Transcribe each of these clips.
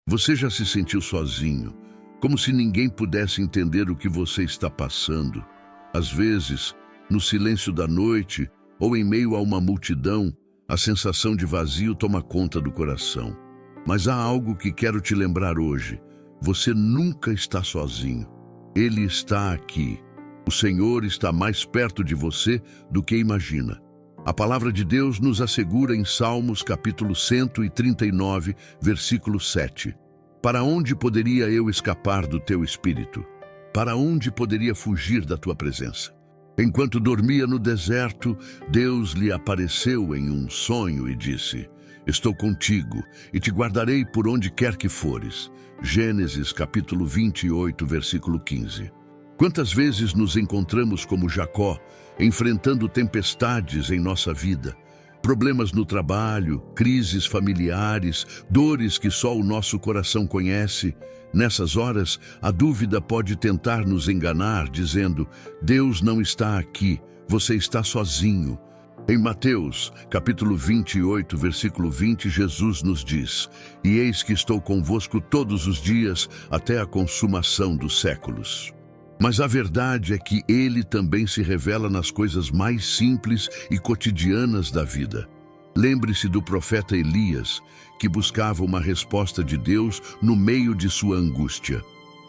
Você já se sentiu sozinho, como se ninguém pudesse entender o que você está passando? Às vezes, no silêncio da noite ou em meio a uma multidão, a sensação de vazio toma conta do coração. Mas há algo que quero te lembrar hoje. Você nunca está sozinho. Ele está aqui. O Senhor está mais perto de você do que imagina. A palavra de Deus nos assegura em Salmos capítulo 139, versículo 7. Para onde poderia eu escapar do teu espírito? Para onde poderia fugir da tua presença? Enquanto dormia no deserto, Deus lhe apareceu em um sonho e disse: Estou contigo e te guardarei por onde quer que fores. Gênesis capítulo 28, versículo 15. Quantas vezes nos encontramos como Jacó, enfrentando tempestades em nossa vida, problemas no trabalho, crises familiares, dores que só o nosso coração conhece. Nessas horas, a dúvida pode tentar nos enganar, dizendo: Deus não está aqui, você está sozinho. Em Mateus, capítulo 28, versículo 20, Jesus nos diz: E eis que estou convosco todos os dias, até a consumação dos séculos. Mas a verdade é que Ele também se revela nas coisas mais simples e cotidianas da vida. Lembre-se do profeta Elias, que buscava uma resposta de Deus no meio de sua angústia.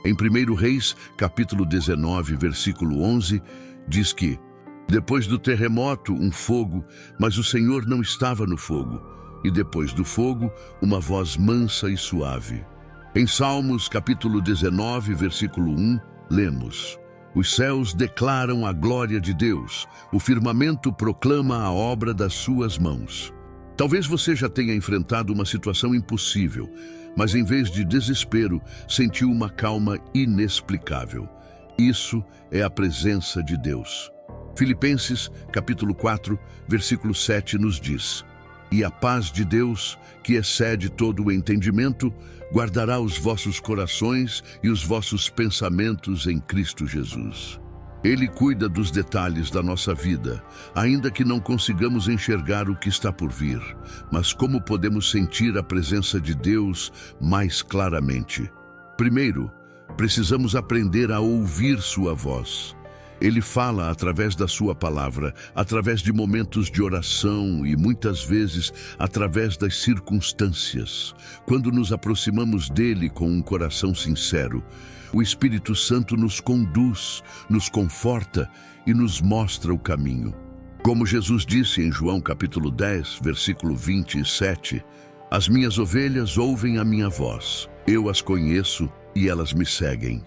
Em 1 Reis, capítulo 19, versículo 11, diz que: Depois do terremoto, um fogo, mas o Senhor não estava no fogo. E depois do fogo, uma voz mansa e suave. Em Salmos, capítulo 19, versículo 1, lemos: Os céus declaram a glória de Deus, o firmamento proclama a obra das suas mãos. Talvez você já tenha enfrentado uma situação impossível, mas em vez de desespero, sentiu uma calma inexplicável. Isso é a presença de Deus. Filipenses, capítulo 4, versículo 7 nos diz: E a paz de Deus, que excede todo o entendimento, guardará os vossos corações e os vossos pensamentos em Cristo Jesus. Ele cuida dos detalhes da nossa vida, ainda que não consigamos enxergar o que está por vir. Mas como podemos sentir a presença de Deus mais claramente? Primeiro, precisamos aprender a ouvir sua voz. Ele fala através da sua palavra, através de momentos de oração e muitas vezes através das circunstâncias. Quando nos aproximamos dele com um coração sincero, o Espírito Santo nos conduz, nos conforta e nos mostra o caminho. Como Jesus disse em João capítulo 10, versículo 27, As minhas ovelhas ouvem a minha voz, eu as conheço e elas me seguem.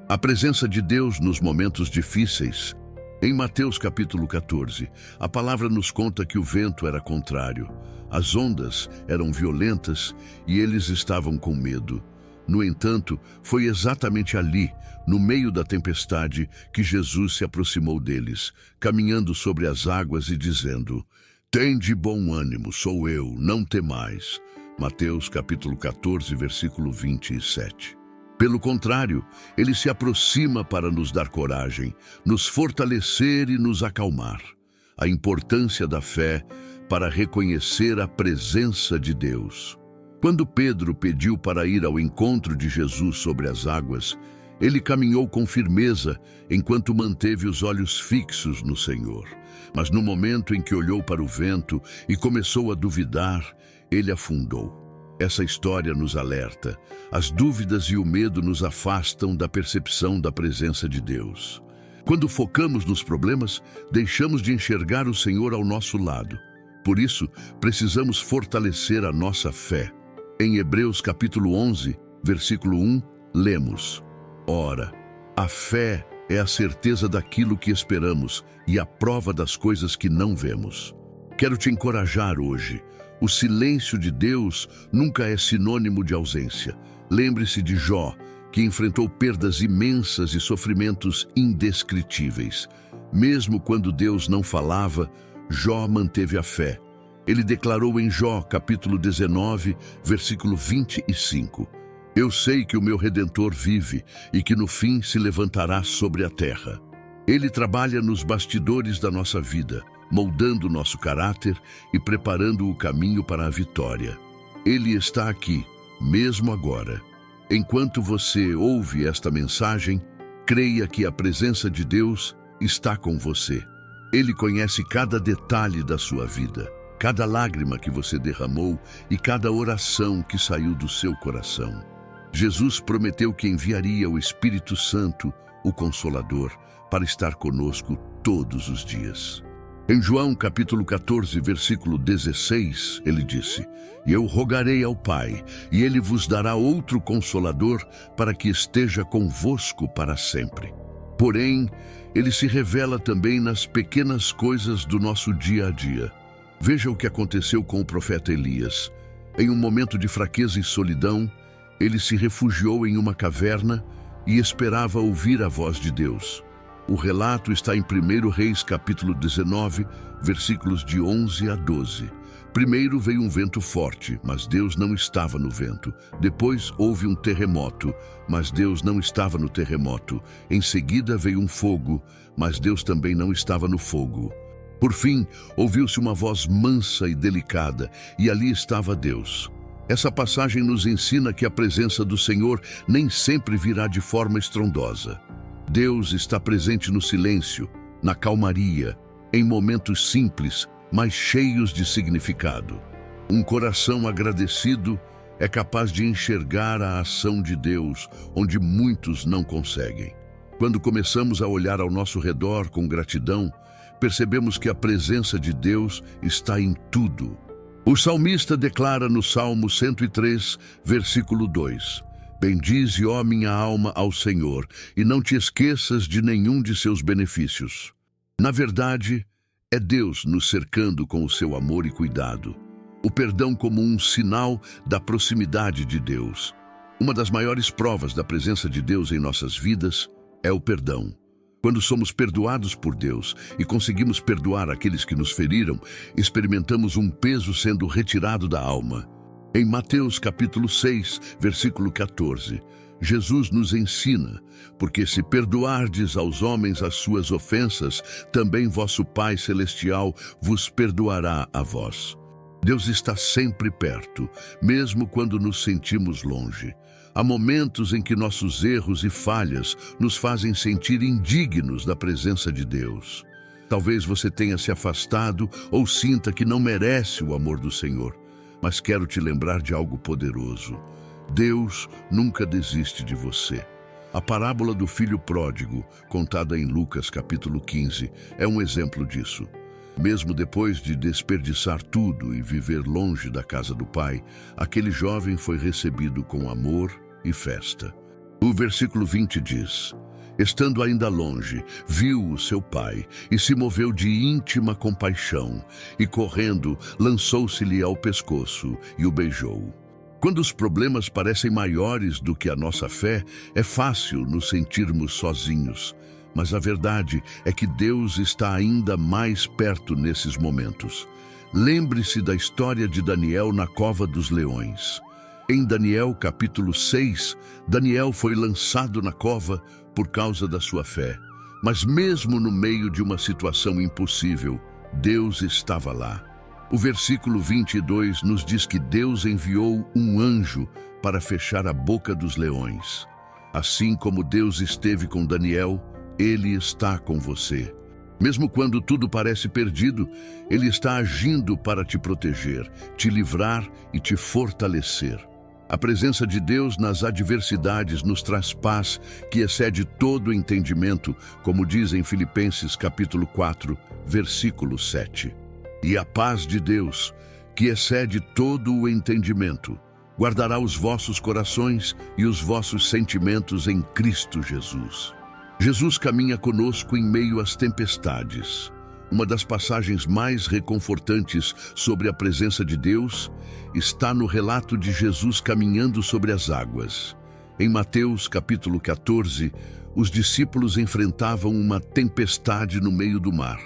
A presença de Deus nos momentos difíceis. Em Mateus capítulo 14, a palavra nos conta que o vento era contrário, as ondas eram violentas e eles estavam com medo. No entanto, foi exatamente ali, no meio da tempestade, que Jesus se aproximou deles, caminhando sobre as águas e dizendo: Tende bom ânimo, sou eu, não temais. Mateus capítulo 14, versículo 27. Pelo contrário, ele se aproxima para nos dar coragem, nos fortalecer e nos acalmar. A importância da fé para reconhecer a presença de Deus. Quando Pedro pediu para ir ao encontro de Jesus sobre as águas, ele caminhou com firmeza enquanto manteve os olhos fixos no Senhor. Mas no momento em que olhou para o vento e começou a duvidar, ele afundou. Essa história nos alerta. As dúvidas e o medo nos afastam da percepção da presença de Deus. Quando focamos nos problemas, deixamos de enxergar o Senhor ao nosso lado. Por isso, precisamos fortalecer a nossa fé. Em Hebreus capítulo 11, versículo 1, lemos: Ora, a fé é a certeza daquilo que esperamos e a prova das coisas que não vemos. Quero te encorajar hoje. O silêncio de Deus nunca é sinônimo de ausência. Lembre-se de Jó, que enfrentou perdas imensas e sofrimentos indescritíveis. Mesmo quando Deus não falava, Jó manteve a fé. Ele declarou em Jó, capítulo 19, versículo 25: Eu sei que o meu Redentor vive e que no fim se levantará sobre a terra. Ele trabalha nos bastidores da nossa vida, moldando nosso caráter e preparando o caminho para a vitória. Ele está aqui, mesmo agora. Enquanto você ouve esta mensagem, creia que a presença de Deus está com você. Ele conhece cada detalhe da sua vida, cada lágrima que você derramou e cada oração que saiu do seu coração. Jesus prometeu que enviaria o Espírito Santo, o Consolador, para estar conosco todos os dias. Em João capítulo 14, versículo 16, ele disse: "E eu rogarei ao Pai, e ele vos dará outro Consolador, para que esteja convosco para sempre." Porém, ele se revela também nas pequenas coisas do nosso dia a dia. Veja o que aconteceu com o profeta Elias. Em um momento de fraqueza e solidão, ele se refugiou em uma caverna e esperava ouvir a voz de Deus. O relato está em 1 Reis capítulo 19, versículos de 11 a 12. Primeiro veio um vento forte, mas Deus não estava no vento. Depois houve um terremoto, mas Deus não estava no terremoto. Em seguida veio um fogo, mas Deus também não estava no fogo. Por fim, ouviu-se uma voz mansa e delicada, e ali estava Deus. Essa passagem nos ensina que a presença do Senhor nem sempre virá de forma estrondosa. Deus está presente no silêncio, na calmaria, em momentos simples, mas cheios de significado. Um coração agradecido é capaz de enxergar a ação de Deus, onde muitos não conseguem. Quando começamos a olhar ao nosso redor com gratidão, percebemos que a presença de Deus está em tudo. O salmista declara no Salmo 103, versículo 2: "Bendize, ó minha alma, ao Senhor, e não te esqueças de nenhum de seus benefícios." Na verdade, é Deus nos cercando com o seu amor e cuidado. O perdão como um sinal da proximidade de Deus. Uma das maiores provas da presença de Deus em nossas vidas é o perdão. Quando somos perdoados por Deus e conseguimos perdoar aqueles que nos feriram, experimentamos um peso sendo retirado da alma. Em Mateus capítulo 6, versículo 14, Jesus nos ensina: "Porque se perdoardes aos homens as suas ofensas, também vosso Pai Celestial vos perdoará a vós." Deus está sempre perto, mesmo quando nos sentimos longe. Há momentos em que nossos erros e falhas nos fazem sentir indignos da presença de Deus. Talvez você tenha se afastado ou sinta que não merece o amor do Senhor. Mas quero te lembrar de algo poderoso. Deus nunca desiste de você. A parábola do filho pródigo, contada em Lucas capítulo 15, é um exemplo disso. Mesmo depois de desperdiçar tudo e viver longe da casa do pai, aquele jovem foi recebido com amor e festa. O versículo 20 diz: "Estando ainda longe, viu o seu pai e se moveu de íntima compaixão, e correndo, lançou-se-lhe ao pescoço e o beijou." Quando os problemas parecem maiores do que a nossa fé, é fácil nos sentirmos sozinhos. Mas a verdade é que Deus está ainda mais perto nesses momentos. Lembre-se da história de Daniel na cova dos leões. Em Daniel capítulo 6, Daniel foi lançado na cova por causa da sua fé. Mas mesmo no meio de uma situação impossível, Deus estava lá. O versículo 22 nos diz que Deus enviou um anjo para fechar a boca dos leões. Assim como Deus esteve com Daniel, Ele está com você. Mesmo quando tudo parece perdido, Ele está agindo para te proteger, te livrar e te fortalecer. A presença de Deus nas adversidades nos traz paz que excede todo o entendimento, como diz em Filipenses capítulo 4, versículo 7. "E a paz de Deus, que excede todo o entendimento, guardará os vossos corações e os vossos sentimentos em Cristo Jesus." Jesus caminha conosco em meio às tempestades. Uma das passagens mais reconfortantes sobre a presença de Deus está no relato de Jesus caminhando sobre as águas. Em Mateus capítulo 14, os discípulos enfrentavam uma tempestade no meio do mar.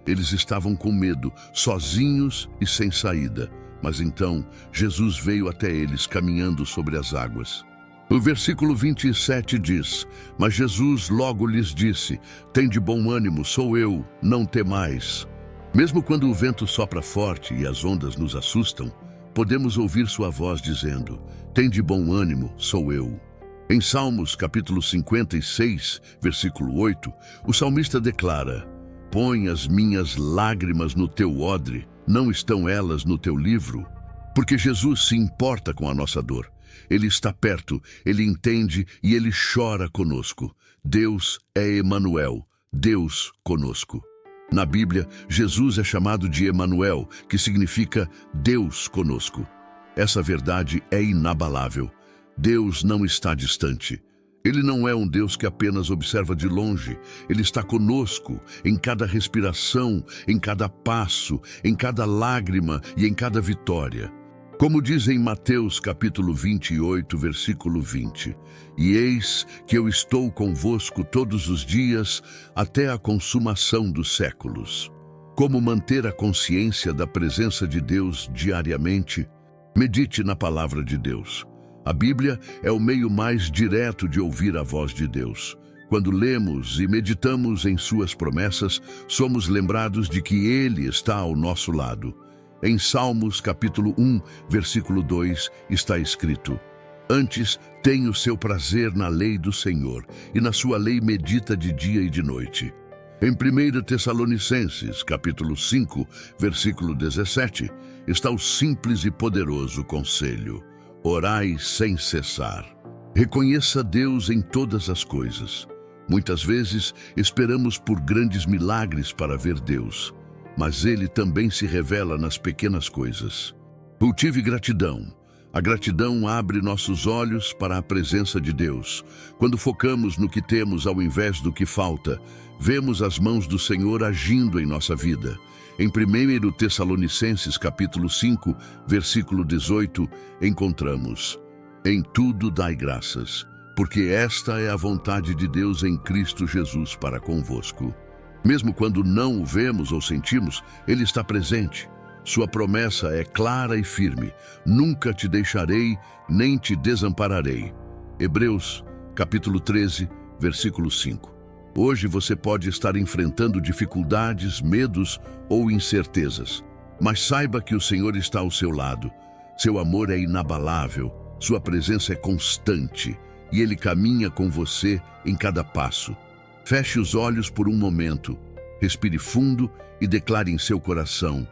Eles estavam com medo, sozinhos e sem saída. Mas então Jesus veio até eles caminhando sobre as águas. O versículo 27 diz: "Mas Jesus logo lhes disse: Tende bom ânimo, sou eu, não temais." Mesmo quando o vento sopra forte e as ondas nos assustam, podemos ouvir sua voz dizendo: "Tende bom ânimo, sou eu." Em Salmos capítulo 56, versículo 8, o salmista declara: "Põe as minhas lágrimas no teu odre, não estão elas no teu livro?" Porque Jesus se importa com a nossa dor. Ele está perto, ele entende e ele chora conosco. Deus é Emanuel, Deus conosco. Na Bíblia, Jesus é chamado de Emanuel, que significa Deus conosco. Essa verdade é inabalável. Deus não está distante. Ele não é um Deus que apenas observa de longe. Ele está conosco em cada respiração, em cada passo, em cada lágrima e em cada vitória. Como diz em Mateus capítulo 28, versículo 20, "E eis que eu estou convosco todos os dias até a consumação dos séculos." Como manter a consciência da presença de Deus diariamente? Medite na palavra de Deus. A Bíblia é o meio mais direto de ouvir a voz de Deus. Quando lemos e meditamos em suas promessas, somos lembrados de que Ele está ao nosso lado. Em Salmos capítulo 1, versículo 2, está escrito: "Antes tem o seu prazer na lei do Senhor, e na sua lei medita de dia e de noite." Em 1 Tessalonicenses capítulo 5, versículo 17, está o simples e poderoso conselho: "Orai sem cessar." Reconheça Deus em todas as coisas. Muitas vezes esperamos por grandes milagres para ver Deus, mas Ele também se revela nas pequenas coisas. Cultive gratidão. A gratidão abre nossos olhos para a presença de Deus. Quando focamos no que temos ao invés do que falta, vemos as mãos do Senhor agindo em nossa vida. Em 1 Tessalonicenses capítulo 5, versículo 18, encontramos: "Em tudo dai graças, porque esta é a vontade de Deus em Cristo Jesus para convosco." Mesmo quando não o vemos ou sentimos, Ele está presente. Sua promessa é clara e firme: "Nunca te deixarei, nem te desampararei." Hebreus, capítulo 13, versículo 5. Hoje você pode estar enfrentando dificuldades, medos ou incertezas, mas saiba que o Senhor está ao seu lado. Seu amor é inabalável, sua presença é constante e Ele caminha com você em cada passo. Feche os olhos por um momento, respire fundo e declare em seu coração: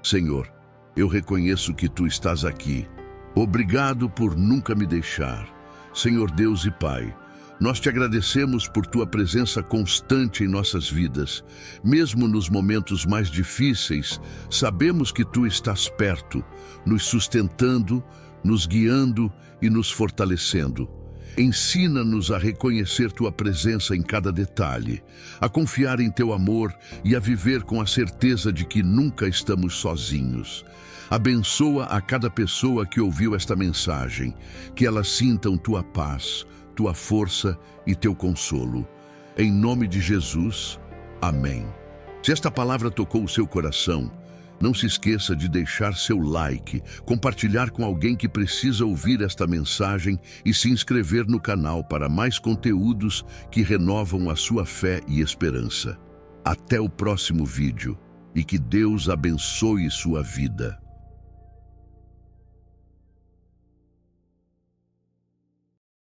"Senhor, eu reconheço que Tu estás aqui. Obrigado por nunca me deixar. Senhor Deus e Pai, nós te agradecemos por Tua presença constante em nossas vidas. Mesmo nos momentos mais difíceis, sabemos que Tu estás perto, nos sustentando, nos guiando e nos fortalecendo. Ensina-nos a reconhecer Tua presença em cada detalhe, a confiar em Teu amor e a viver com a certeza de que nunca estamos sozinhos. Abençoa a cada pessoa que ouviu esta mensagem, que elas sintam Tua paz, Tua força e Teu consolo. Em nome de Jesus, amém. Se esta palavra tocou o seu coração, não se esqueça de deixar seu like, compartilhar com alguém que precisa ouvir esta mensagem e se inscrever no canal para mais conteúdos que renovam a sua fé e esperança. Até o próximo vídeo e que Deus abençoe sua vida.